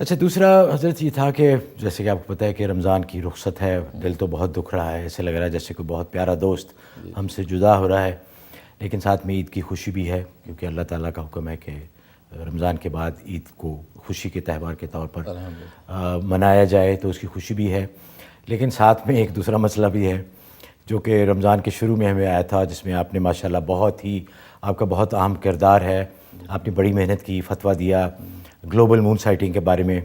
اچھا، دوسرا حضرت یہ تھا کہ جیسے کہ آپ کو پتہ ہے کہ رمضان کی رخصت ہے، دل تو بہت دکھ رہا ہے، ایسے لگ رہا ہے جیسے کوئی بہت پیارا دوست ہم سے جدا ہو رہا ہے، لیکن ساتھ میں عید کی خوشی بھی ہے، کیونکہ اللہ تعالیٰ کا حکم ہے کہ رمضان کے بعد عید کو خوشی کے تہوار کے طور پر منایا جائے، تو اس کی خوشی بھی ہے، لیکن ساتھ میں ایک دوسرا مسئلہ بھی ہے جو کہ رمضان کے شروع میں ہمیں آیا تھا، جس میں آپ نے ماشاءاللہ بہت ہی، آپ کا بہت اہم کردار ہے، آپ نے بڑی محنت کی، فتویٰ دیا گلوبل مون سائٹنگ کے بارے میں.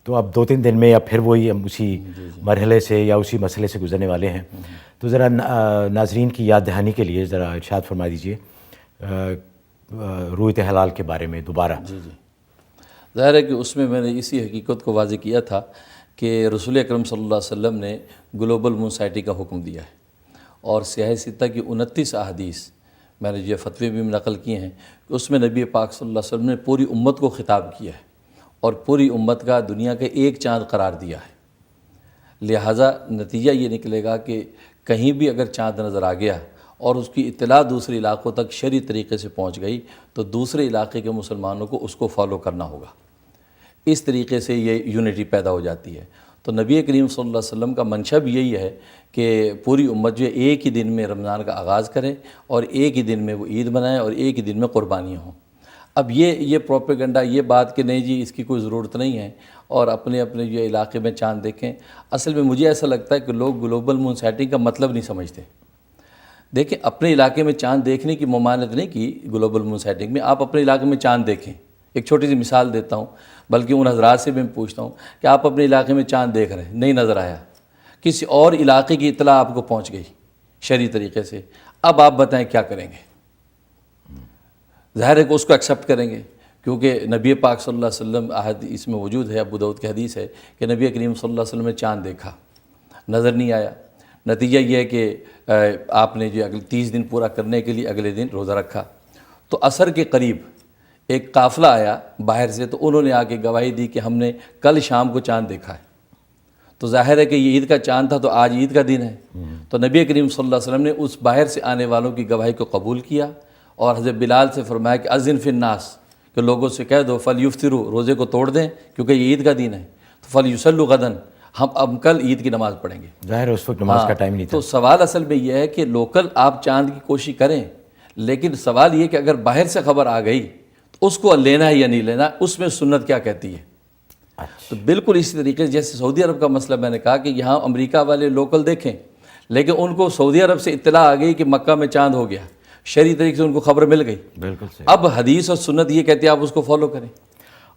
تو اب 2-3 دن میں یا پھر وہی ہم اسی مرحلے سے یا اسی مسئلے سے گزرنے والے ہیں. تو ذرا ناظرین کی یاد دہانی کے لیے ذرا ارشاد فرما دیجئے رویت حلال کے بارے میں دوبارہ. جی ظاہر ہے کہ اس میں نے اسی حقیقت کو واضح کیا تھا کہ رسول اکرم صلی اللہ علیہ وسلم نے گلوبل مون سائٹی کا حکم دیا ہے، اور سیاہ ستہ کی 29 احادیث میں نے یہ فتوے بھی نقل کیے ہیں کہ اس میں نبی پاک صلی اللہ علیہ وسلم نے پوری امت کو خطاب کیا ہے اور پوری امت کا دنیا کا ایک چاند قرار دیا ہے. لہٰذا نتیجہ یہ نکلے گا کہ کہیں بھی اگر چاند نظر آ گیا اور اس کی اطلاع دوسرے علاقوں تک شرعی طریقے سے پہنچ گئی تو دوسرے علاقے کے مسلمانوں کو اس کو فالو کرنا ہوگا. اس طریقے سے یہ یونٹی پیدا ہو جاتی ہے. تو نبی کریم صلی اللہ علیہ وسلم کا منشا بھی یہی ہے کہ پوری امت جو ایک ہی دن میں رمضان کا آغاز کرے اور ایک ہی دن میں وہ عید منائے اور ایک ہی دن میں قربانیاں ہوں. اب یہ پروپیگنڈا، یہ بات کہ نہیں جی اس کی کوئی ضرورت نہیں ہے اور اپنے اپنے جو علاقے میں چاند دیکھیں، اصل میں مجھے ایسا لگتا ہے کہ لوگ گلوبل مون سائٹنگ کا مطلب نہیں سمجھتے. دیکھیں، اپنے علاقے میں چاند دیکھنے کی ممانعت نہیں کی گلوبل مون سائٹنگ میں. آپ اپنے علاقے میں چاند دیکھیں. ایک چھوٹی سی مثال دیتا ہوں، بلکہ ان حضرات سے بھی میں پوچھتا ہوں کہ آپ اپنے علاقے میں چاند دیکھ رہے ہیں، نہیں نظر آیا، کسی اور علاقے کی اطلاع آپ کو پہنچ گئی شرعی طریقے سے، اب آپ بتائیں کیا کریں گے؟ ظاہر ہے کہ اس کو ایکسیپٹ کریں گے، کیونکہ نبی پاک صلی اللہ علیہ وسلم اس میں موجود ہے، ابو داؤد کی حدیث ہے کہ نبی کریم صلی اللہ علیہ وسلم نے چاند دیکھا، نظر نہیں آیا. نتیجہ یہ ہے کہ آپ نے جو اگلے 30 دن پورا کرنے کے لیے اگلے دن روزہ رکھا. تو عصر کے قریب ایک قافلہ آیا باہر سے، تو انہوں نے آ کے گواہی دی کہ ہم نے کل شام کو چاند دیکھا ہے. تو ظاہر ہے کہ یہ عید کا چاند تھا، تو آج عید کا دن ہے. تو نبی کریم صلی اللہ علیہ وسلم نے اس باہر سے آنے والوں کی گواہی کو قبول کیا اور حضرت بلال سے فرمایا کہ اذن فی الناس، کہ لوگوں سے کہہ دو فلیفطروا، روزے کو توڑ دیں کیونکہ یہ عید کا دن ہے. تو فلیصلوا غدا، ہم اب کل عید کی نماز پڑھیں گے. ظاہر ہے اس وقت نماز کا ٹائم نہیں تھا. تو سوال اصل میں یہ ہے کہ لوکل آپ چاند کی کوشش کریں، لیکن سوال یہ کہ اگر باہر سے خبر آ گئی تو اس کو لینا ہے یا نہیں لینا، اس میں سنت کیا کہتی ہے. تو بالکل اسی طریقے سے جیسے سعودی عرب کا مسئلہ میں نے کہا کہ یہاں امریکہ والے لوکل دیکھیں، لیکن ان کو سعودی عرب سے اطلاع آ گئی کہ مکہ میں چاند ہو گیا، شرعی طریقے سے ان کو خبر مل گئی. بالکل صحیح. اب حدیث اور سنت یہ کہتی ہے آپ اس کو فالو کریں.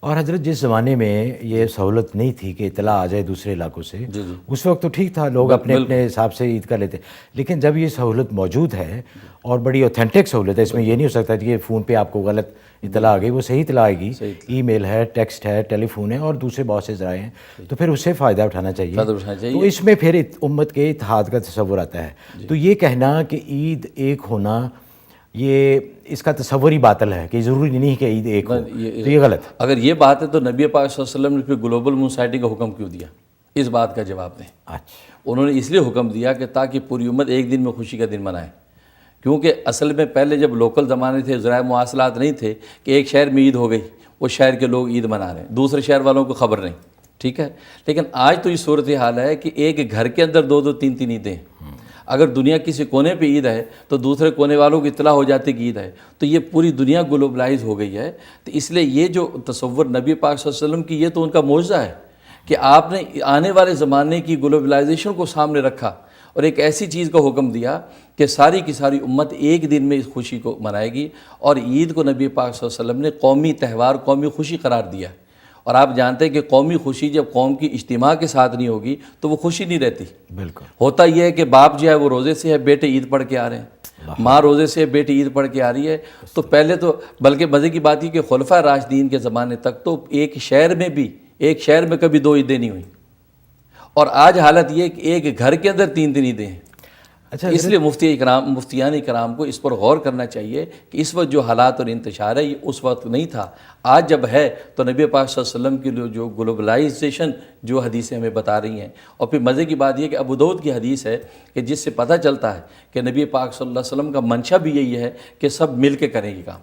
اور حضرت جس زمانے میں یہ سہولت نہیں تھی کہ اطلاع آ جائے دوسرے علاقوں سے، اس وقت تو ٹھیک تھا، لوگ اپنے اپنے حساب سے عید کر لیتے. لیکن جب یہ سہولت موجود ہے اور بڑی اوتھینٹک سہولت ہے، اس میں یہ نہیں ہو سکتا کہ فون پہ آپ کو غلط اطلاع آ گئی، وہ صحیح اطلاع آئے گی، ای میل ہے، ٹیکسٹ ہے، ٹیلی فون ہے اور دوسرے بہت سے ذرائع ہیں، تو پھر اس سے فائدہ اٹھانا چاہیے. تو اس میں پھر امت کے اتحاد کا تصور آتا ہے. تو یہ کہنا کہ عید ایک ہونا، یہ اس کا تصور ہی باطل ہے کہ ضروری نہیں کہ عید ایک ہو، تو یہ غلط ہے. اگر یہ بات ہے تو نبی پاک صلی اللہ علیہ وسلم نے پھر گلوبل مون سائٹنگ کا حکم کیوں دیا؟ اس بات کا جواب دیں. انہوں نے اس لیے حکم دیا کہ تاکہ پوری امت ایک دن میں خوشی کا دن منائے. کیونکہ اصل میں پہلے جب لوکل زمانے تھے، ذرائع مواصلات نہیں تھے کہ ایک شہر میں عید ہو گئی، وہ شہر کے لوگ عید منا رہے ہیں، دوسرے شہر والوں کو خبر نہیں، ٹھیک ہے. لیکن آج تو یہ صورتحال ہے کہ ایک گھر کے اندر 2-2 3-3 عیدیں ہیں. اگر دنیا کسی کونے پہ عید ہے تو دوسرے کونے والوں کو اطلاع ہو جاتی کہ عید ہے. تو یہ پوری دنیا گلوبلائز ہو گئی ہے. تو اس لیے یہ جو تصور نبی پاک صلی اللہ علیہ وسلم کی، یہ تو ان کا معجزہ ہے کہ آپ نے آنے والے زمانے کی گلوبلائزیشن کو سامنے رکھا اور ایک ایسی چیز کا حکم دیا کہ ساری کی ساری امت ایک دن میں اس خوشی کو منائے گی. اور عید کو نبی پاک صلی اللہ علیہ وسلم نے قومی تہوار، قومی خوشی قرار دیا. اور آپ جانتے ہیں کہ قومی خوشی جب قوم کی اجتماع کے ساتھ نہیں ہوگی تو وہ خوشی نہیں رہتی. بالکل. ہوتا یہ ہے کہ باپ جو ہے وہ روزے سے ہے، بیٹے عید پڑھ کے آ رہے ہیں، ماں روزے سے ہے، بیٹی عید پڑھ کے آ رہی ہے. تو پہلے تو بلکہ مزے کی بات یہ کہ خلفائے راشدین کے زمانے تک تو ایک شہر میں کبھی 2 عیدیں نہیں ہوئیں. اور آج حالت یہ کہ ایک گھر کے اندر 3 عیدیں ہیں. اچھا، اس لیے مفتیان کرام کو اس پر غور کرنا چاہیے کہ اس وقت جو حالات اور انتشار ہے یہ اس وقت نہیں تھا. آج جب ہے تو نبی پاک صلی اللہ علیہ وسلم کی جو گلوبلائزیشن جو حدیثیں ہمیں بتا رہی ہیں. اور پھر مزے کی بات یہ کہ ابو داؤد کی حدیث ہے کہ جس سے پتہ چلتا ہے کہ نبی پاک صلی اللہ علیہ وسلم کا منشا بھی یہی ہے کہ سب مل کے کریں یہ کام.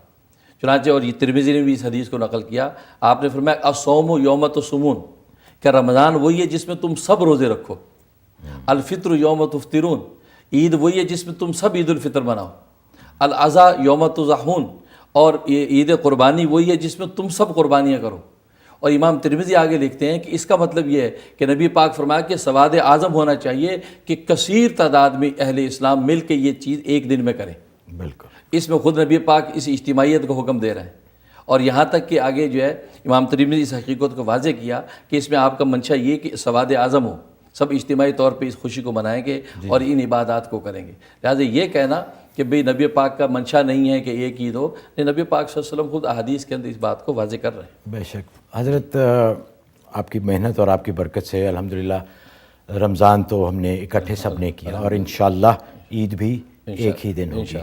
چنانچہ اور یہ ترمذی نے بھی اس حدیث کو نقل کیا، آپ نے فرمایا الصوم یوم تصومون، کہ رمضان وہی ہے جس میں تم سب روزے رکھو، الفطر یوم تفطرون، عید وہی ہے جس میں تم سب عید الفطر مناؤ، الاضحیٰ یوم تضحون، اور یہ عید قربانی وہی ہے جس میں تم سب قربانیاں کرو۔ اور امام ترمذی آگے لکھتے ہیں کہ اس کا مطلب یہ ہے کہ نبی پاک فرمایا کہ سواد اعظم ہونا چاہیے کہ کثیر تعداد میں اہل اسلام مل کے یہ چیز ایک دن میں کریں۔ بالکل، اس میں خود نبی پاک اس اجتماعیت کو حکم دے رہے ہیں، اور یہاں تک کہ آگے جو ہے امام ترمذی اس حقیقت کو واضح کیا کہ اس میں آپ کا منشا یہ کہ سواد اعظم ہو، سب اجتماعی طور پہ اس خوشی کو منائیں گے اور ان عبادات کو کریں گے۔ لہٰذا یہ کہنا کہ بھئی نبی پاک کا منشا نہیں ہے کہ ایک عید ہو، نہیں، نبی پاک صلی اللہ علیہ وسلم خود احادیث کے اندر اس بات کو واضح کر رہے ہیں۔ بے شک حضرت، آپ کی محنت اور آپ کی برکت سے الحمدللہ رمضان تو ہم نے اکٹھے سب نے کیا، اور انشاءاللہ عید بھی ایک ہی دن ہوگی۔